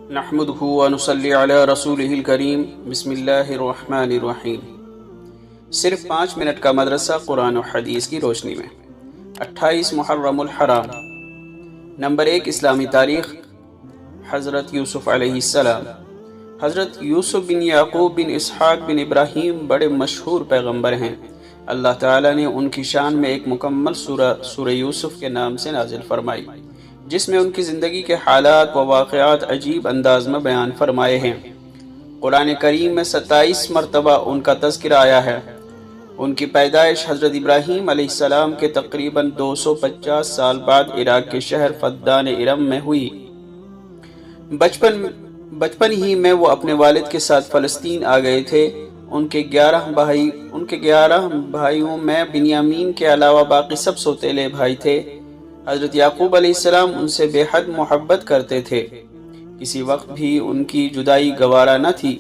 نحمدہ و نصلی علی رسولہ الکریم بسم اللہ الرحمن الرحیم۔ صرف 5 منٹ کا مدرسہ قرآن و حدیث کی روشنی میں 28 محرم الحرام۔ نمبر 1 اسلامی تاریخ۔ حضرت یوسف علیہ السلام۔ حضرت یوسف بن یعقوب بن اسحاق بن ابراہیم بڑے مشہور پیغمبر ہیں۔ اللہ تعالیٰ نے ان کی شان میں ایک مکمل سورہ یوسف کے نام سے نازل فرمائی، جس میں ان کی زندگی کے حالات و واقعات عجیب انداز میں بیان فرمائے ہیں۔ قرآن کریم میں 27 مرتبہ ان کا تذکرہ آیا ہے۔ ان کی پیدائش حضرت ابراہیم علیہ السلام کے تقریباً 250 سال بعد عراق کے شہر فدان ارم میں ہوئی۔ بچپن ہی میں وہ اپنے والد کے ساتھ فلسطین آ گئے تھے۔ ان کے 11 بھائیوں میں بنیامین کے علاوہ باقی سب سوتیلے بھائی تھے۔ حضرت یعقوب علیہ السلام ان سے بے حد محبت کرتے تھے۔ کسی وقت بھی ان کی جدائی گوارا نہ تھی،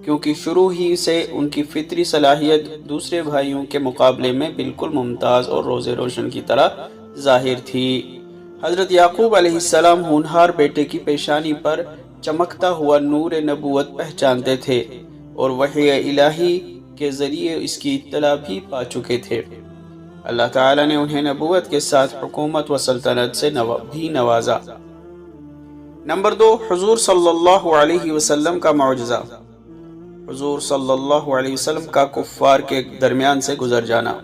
کیونکہ شروع ہی سے ان کی فطری صلاحیت دوسرے بھائیوں کے مقابلے میں بالکل ممتاز اور روز روشن کی طرح ظاہر تھی۔ حضرت یعقوب علیہ السلام ہونہار بیٹے کی پیشانی پر چمکتا ہوا نور نبوت پہچانتے تھے اور وحی الہی کے ذریعے اس کی اطلاع بھی پا چکے تھے۔ اللہ تعالیٰ نے انہیں نبوت کے ساتھ حکومت و سلطنت سے بھی نوازا۔ نمبر 2 حضور صلی اللہ علیہ وسلم کا معجزہ۔ حضور صلی اللہ علیہ وسلم کا کفار کے درمیان سے گزر جانا۔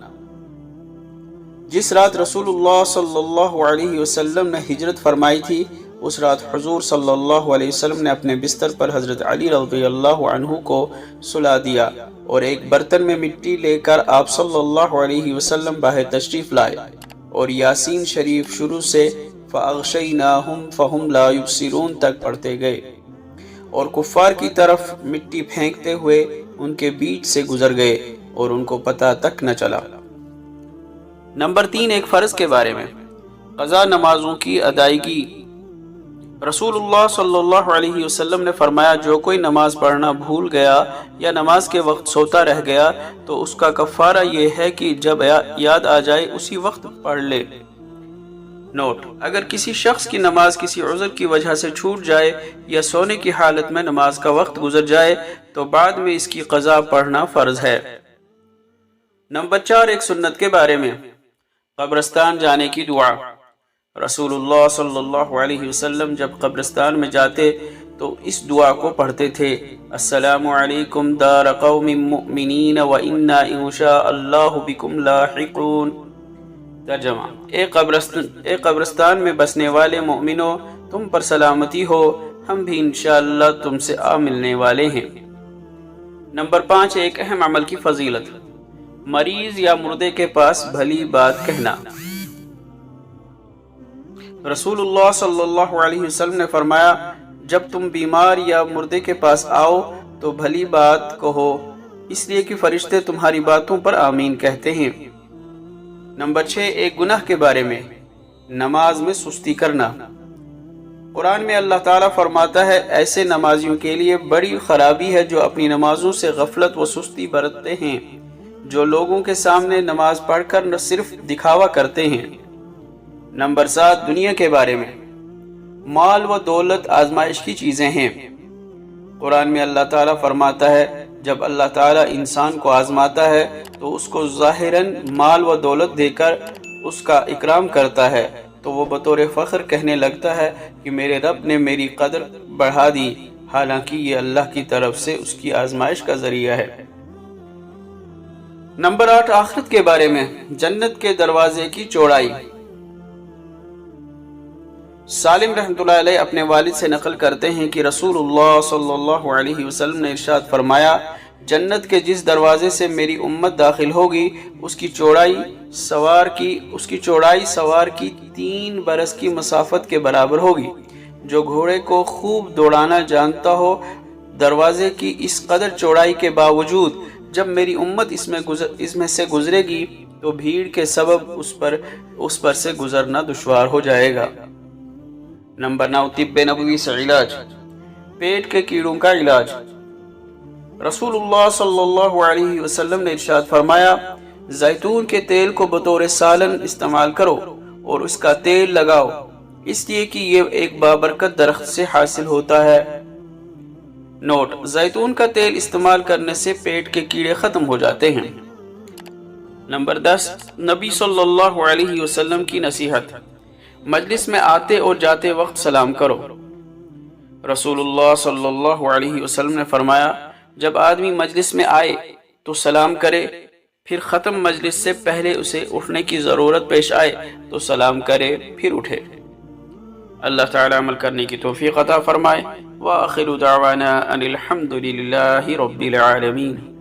جس رات رسول اللہ صلی اللہ علیہ وسلم نے ہجرت فرمائی تھی، اس رات حضور صلی اللہ علیہ وسلم نے اپنے بستر پر حضرت علی رضی اللہ عنہ کو سلا دیا اور ایک برتن میں مٹی لے کر آپ صلی اللہ علیہ وسلم باہر تشریف لائے اور یاسین شریف شروع سے فَأَغْشَيْنَاهُمْ فَهُمْ لَا يُبْصِرُونَ تک پڑھتے گئے اور کفار کی طرف مٹی پھینکتے ہوئے ان کے بیچ سے گزر گئے اور ان کو پتہ تک نہ چلا۔ نمبر 3 ایک فرض کے بارے میں۔ قضا نمازوں کی ادائیگی۔ رسول اللہ صلی اللہ علیہ وسلم نے فرمایا، جو کوئی نماز پڑھنا بھول گیا یا نماز کے وقت سوتا رہ گیا تو اس کا کفارہ یہ ہے کہ جب یاد آ جائے اسی وقت پڑھ لے۔ نوٹ: اگر کسی شخص کی نماز کسی عذر کی وجہ سے چھوٹ جائے یا سونے کی حالت میں نماز کا وقت گزر جائے تو بعد میں اس کی قضا پڑھنا فرض ہے۔ نمبر 4 ایک سنت کے بارے میں۔ قبرستان جانے کی دعا۔ رسول اللہ صلی اللہ علیہ وسلم جب قبرستان میں جاتے تو اس دعا کو پڑھتے تھے: السلام علیکم دار قوم مؤمنین وإنا ان شاء اللہ بکم لاحقون۔ ترجمہ: اے قبرستان میں بسنے والے مومنوں، تم پر سلامتی ہو، ہم بھی انشاءاللہ تم سے آ ملنے والے ہیں۔ نمبر 5 ایک اہم عمل کی فضیلت۔ مریض یا مردے کے پاس بھلی بات کہنا۔ رسول اللہ صلی اللہ علیہ وسلم نے فرمایا، جب تم بیمار یا مردے کے پاس آؤ تو بھلی بات کہو، اس لیے کہ فرشتے تمہاری باتوں پر آمین کہتے ہیں۔ نمبر 6 ایک گناہ کے بارے میں۔ نماز میں سستی کرنا۔ قرآن میں اللہ تعالیٰ فرماتا ہے، ایسے نمازیوں کے لیے بڑی خرابی ہے جو اپنی نمازوں سے غفلت و سستی برتتے ہیں، جو لوگوں کے سامنے نماز پڑھ کر نہ صرف دکھاوا کرتے ہیں۔ نمبر 7 دنیا کے بارے میں۔ مال و دولت آزمائش کی چیزیں ہیں۔ قرآن میں اللہ تعالیٰ فرماتا ہے، جب اللہ تعالیٰ انسان کو آزماتا ہے تو اس کو ظاہراً مال و دولت دے کر اس کا اکرام کرتا ہے تو وہ بطور فخر کہنے لگتا ہے کہ میرے رب نے میری قدر بڑھا دی، حالانکہ یہ اللہ کی طرف سے اس کی آزمائش کا ذریعہ ہے۔ نمبر 8 آخرت کے بارے میں۔ جنت کے دروازے کی چوڑائی۔ سالم رحمۃ اللہ علیہ اپنے والد سے نقل کرتے ہیں کہ رسول اللہ صلی اللہ علیہ وسلم نے ارشاد فرمایا، جنت کے جس دروازے سے میری امت داخل ہوگی اس کی چوڑائی سوار کی 3 برس کی مسافت کے برابر ہوگی۔ جو گھوڑے کو خوب دوڑانا جانتا ہو، دروازے کی اس قدر چوڑائی کے باوجود جب میری امت اس میں سے گزرے گی تو بھیڑ کے سبب اس پر سے گزرنا دشوار ہو جائے گا۔ نمبر 9 طب نبوی سے علاج۔ پیٹ کے کیڑوں کا علاج۔ رسول اللہ صلی اللہ علیہ وسلم نے ارشاد فرمایا، زیتون کے تیل کو بطور سالن استعمال کرو اور اس کا تیل لگاؤ، اس لیے کہ یہ ایک بابرکت درخت سے حاصل ہوتا ہے۔ نوٹ: زیتون کا تیل استعمال کرنے سے پیٹ کے کیڑے ختم ہو جاتے ہیں۔ نمبر 10، نبی صلی اللہ علیہ وسلم کی نصیحت: مجلس میں آتے اور جاتے وقت سلام کرو۔ رسول اللہ صلی اللہ علیہ وسلم نے فرمایا، جب آدمی مجلس میں آئے تو سلام کرے، پھر ختم مجلس سے پہلے اسے اٹھنے کی ضرورت پیش آئے تو سلام کرے، پھر اٹھے۔ اللہ تعالی عمل کرنے کی توفیق عطا فرمائے۔ وآخر دعوانا ان الحمد للہ رب العالمین۔